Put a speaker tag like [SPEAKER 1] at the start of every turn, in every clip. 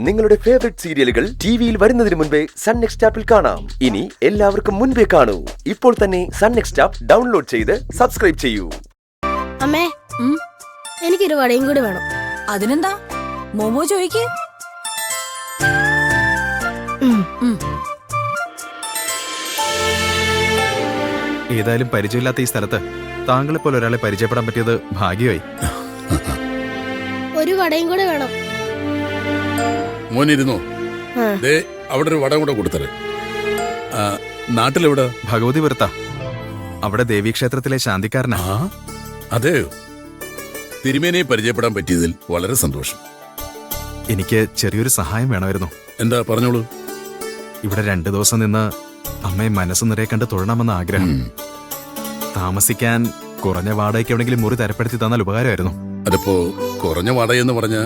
[SPEAKER 1] നിങ്ങളുടെ ഫേവറേറ്റ് സീരിയലുകൾ ടിവിയിൽ വരുന്നതിന് മുൻപേ സൺ നെക്സ്റ്റ് ആപ്പിൽ കാണാം. ഇനി എല്ലാവർക്കും മുൻപേ കാണൂ. ഇപ്പോൾ തന്നെ സൺ നെക്സ്റ്റ് ആപ്പ് ഡൗൺലോഡ് ചെയ്ത് സബ്സ്ക്രൈബ് ചെയ്യൂ.
[SPEAKER 2] അമ്മേ, എനിക്കൊരു വടയും കൂടി വേണം.
[SPEAKER 3] അതിനെന്താ, മോമോ ചോദിക്ക്.
[SPEAKER 4] ഏതായാലും പരിചയമില്ലാത്ത ഈ സ്ഥലത്ത് താങ്കളെ പോലെ ഒരാളെ പരിചയപ്പെടാൻ പറ്റിയത് ഭാഗ്യമായി.
[SPEAKER 2] ഒരു വടയും കൂടെ വേണം.
[SPEAKER 5] മോനിരുന്നോ, അവിടെ ഒരു വട കൂടെ കൊടുത്തത്. നാട്ടിലെവിടെ?
[SPEAKER 4] ഭഗവതിപുരത്താ. അവിടെ ദേവീക്ഷേത്രത്തിലെ ശാന്തിക്കാരനാ.
[SPEAKER 5] അതെയോ? തിരുമേനിയെ പരിചയപ്പെടാൻ പറ്റിയതിൽ വളരെ സന്തോഷം.
[SPEAKER 4] എനിക്ക് ചെറിയൊരു സഹായം വേണമായിരുന്നു.
[SPEAKER 5] എന്താ, പറഞ്ഞോളൂ.
[SPEAKER 4] ഇവിടെ 2 ദിവസം നിന്ന് അമ്മയെ മനസ്സ് നിറയെ കണ്ട് തൊഴണമെന്ന ആഗ്രഹം. താമസിക്കാൻ കുറഞ്ഞ വാടകയ്ക്ക് എവിടെങ്കിലും മുറി തരപ്പെടുത്തി തന്നാൽ ഉപകാരമായിരുന്നു.
[SPEAKER 5] അതിപ്പോ കുറഞ്ഞ വാടകയെന്ന് പറഞ്ഞ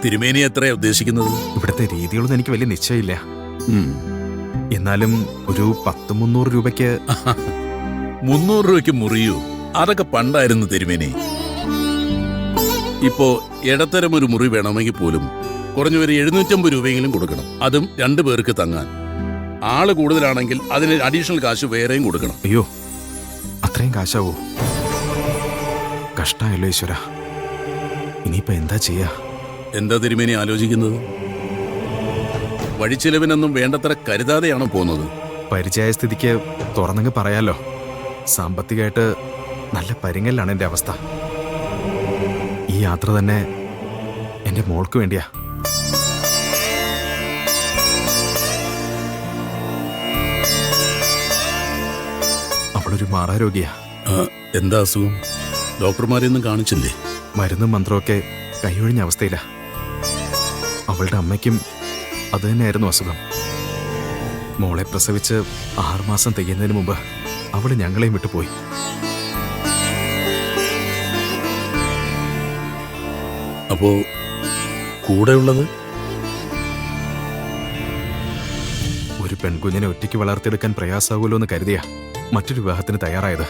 [SPEAKER 5] തിരുമേനി എത്രയാ ഉദ്ദേശിക്കുന്നത്?
[SPEAKER 4] ഇവിടുത്തെ രീതികളൊന്നും എനിക്ക് വലിയ നിശ്ചയമില്ല. എന്നാലും ഒരു 100-300 രൂപയ്ക്ക്.
[SPEAKER 5] 300 രൂപയ്ക്ക് മുറിയോ? അതൊക്കെ പണ്ടായിരുന്നു തിരുമേനി. ഇപ്പോ ഇടത്തരം ഒരു മുറി വേണമെങ്കിൽ പോലും കുറഞ്ഞൊരു 750 രൂപയെങ്കിലും കൊടുക്കണം. അതും 2 പേർക്ക് തങ്ങാൻ. ആള് കൂടുതലാണെങ്കിൽ അതിന് അഡീഷണൽ കാശ് വേറെയും കൊടുക്കണം.
[SPEAKER 4] അയ്യോ, അത്രയും കാശാവോ? കഷ്ടായല്ലോ ഈശ്വര. ഇനിയിപ്പോ എന്താ ചെയ്യാ?
[SPEAKER 5] എന്താ തിരുമേനി ആലോചിക്കുന്നത്? വഴിച്ചിലവിനൊന്നും വേണ്ടത്ര കരുതാതെയാണോ പോകുന്നത്?
[SPEAKER 4] പരിചയ സ്ഥിതിക്ക് തുറന്നങ്ങ് പറയാലോ. സാമ്പത്തികമായിട്ട് നല്ല പരിങ്ങലാണ് എന്റെ അവസ്ഥ. ഈ യാത്ര തന്നെ എന്റെ മോൾക്ക് വേണ്ടിയാ. അവളൊരു മാറാരോഗിയാ.
[SPEAKER 5] എന്താ അസുഖം? ഡോക്ടർമാരെയൊന്നും കാണിച്ചില്ലേ?
[SPEAKER 4] മരുന്നും മന്ത്രമൊക്കെ കൈയൊഴിഞ്ഞ അവസ്ഥയില. അവളുടെ അമ്മയ്ക്കും അത് തന്നെയായിരുന്നു അസുഖം. മോളെ പ്രസവിച്ച് 6 മാസം തികയുന്നതിന് മുമ്പ് അവള് ഞങ്ങളെയും വിട്ടുപോയി.
[SPEAKER 5] അപ്പോ കൂടെയുള്ളത്?
[SPEAKER 4] ഒരു പെൺകുഞ്ഞിനെ ഒറ്റയ്ക്ക് വളർത്തിയെടുക്കാൻ പ്രയാസാകുമല്ലോ എന്ന് കരുതിയാ മറ്റൊരു വിവാഹത്തിന് തയ്യാറായത്.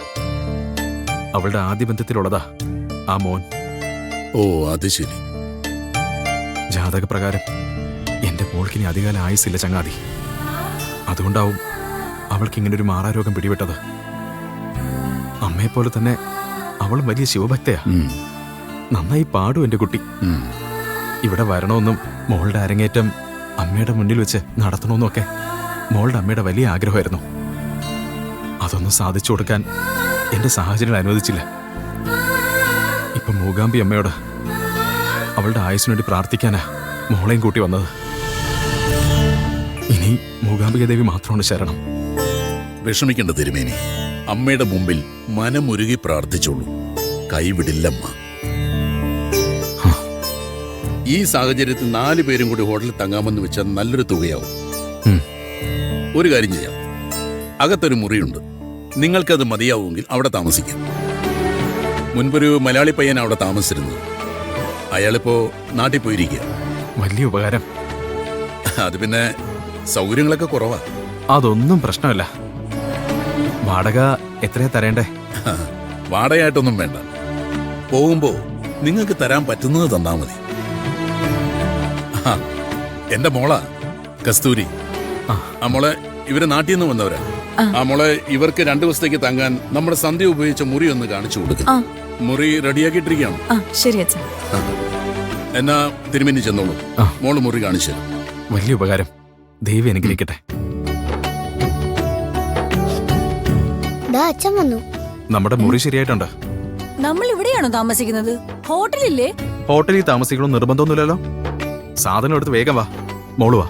[SPEAKER 4] അവളുടെ ആദ്യ ബന്ധത്തിലുള്ളതാ ആ മോൻ.
[SPEAKER 5] ഓ, അത് ശരി.
[SPEAKER 4] ജാതകപ്രകാരം എന്റെ മോൾക്കിനി അധികാലം ആയുസില്ല ചങ്ങാതി. അതുകൊണ്ടാവും അവൾക്ക് ഇങ്ങനൊരു മാറാരോഗം പിടിപെട്ടത്. അമ്മയെപ്പോലെ തന്നെ അവളും വലിയ ശിവഭക്തയാ. നന്നായി പാടും എന്റെ കുട്ടി. ഇവിടെ വരണമെന്നും മോളുടെ അരങ്ങേറ്റം അമ്മയുടെ മുന്നിൽ വെച്ച് നടത്തണമെന്നും ഒക്കെ മോളുടെ അമ്മയുടെ വലിയ ആഗ്രഹമായിരുന്നു. അതൊന്നും സാധിച്ചു കൊടുക്കാൻ എന്റെ സാഹചര്യം അനുവദിച്ചില്ല. ഇപ്പൊ മൂകാംബി അമ്മയോട് അവളുടെ ആയുസിനു വേണ്ടി പ്രാർത്ഥിക്കാനാ മോളെയും കൂട്ടി വന്നത്. ഇനി മൂകാംബിക ദേവി മാത്രമാണ് ശരണം.
[SPEAKER 5] വിഷമിക്കേണ്ട തിരുമേനി. അമ്മയുടെ മുമ്പിൽ മനമുരുകി പ്രാർത്ഥിച്ചോളൂ. കൈവിടില്ലമ്മ. ഈ സാഹചര്യത്തിൽ 4 പേരും കൂടി ഹോട്ടലിൽ തങ്ങാമെന്ന് വെച്ചാൽ നല്ലൊരു തുകയാവും. ഒരു കാര്യം ചെയ്യാം. അകത്തൊരു മുറിയുണ്ട്. നിങ്ങൾക്കത് മതിയാവുമെങ്കിൽ അവിടെ താമസിക്കാം. മുൻപൊരു മലയാളി പയ്യൻ അവിടെ താമസിച്ചിരുന്നു. അയാളിപ്പോ നാട്ടിൽ പോയിരിക്കുക.
[SPEAKER 4] വലിയ ഉപകാരം.
[SPEAKER 5] അത് പിന്നെ സൗകര്യങ്ങളൊക്കെ കുറവാ.
[SPEAKER 4] അതൊന്നും പ്രശ്നമല്ല. വാടക എത്രയാ തരേണ്ടേ?
[SPEAKER 5] വാടകയായിട്ടൊന്നും വേണ്ട. പോകുമ്പോ നിങ്ങൾക്ക് തരാൻ പറ്റുന്നത് തന്നാ മതി. എന്റെ മോളാ കസ്തൂരി. ആ മോളെ ഇവരെ നാട്ടിൽ നിന്ന് വന്നവരാ. ആ മോളെ ഇവർക്ക് 2 ദിവസത്തേക്ക് തങ്ങാൻ നമ്മുടെ സന്ധ്യ ഉപയോഗിച്ച മുറി ഒന്ന് കാണിച്ചു കൊടുക്കുക. മുറി റെഡിയാക്കിയിട്ടിരിക്കുകയാണ്.
[SPEAKER 3] ശരി അച്ഛാ.
[SPEAKER 5] എന്നാ തിരുമേനി ചെന്നോളൂ. മോള് മുറി കാണിച്ചു.
[SPEAKER 4] വലിയ ഉപകാരം. ദേവി അനുഗ്രഹിക്കട്ടെ.
[SPEAKER 2] അച്ഛൻ വന്നു.
[SPEAKER 4] നമ്മുടെ മുറി ശരിയായിട്ടുണ്ട്.
[SPEAKER 3] നമ്മൾ ഇവിടെയാണോ താമസിക്കുന്നത്? ഹോട്ടലില്ലേ?
[SPEAKER 4] ഹോട്ടലിൽ താമസിക്കണമെന്ന് നിർബന്ധമൊന്നുമില്ലല്ലോ. സാധനം എടുത്ത് വേഗം വാ. മോള് വാ.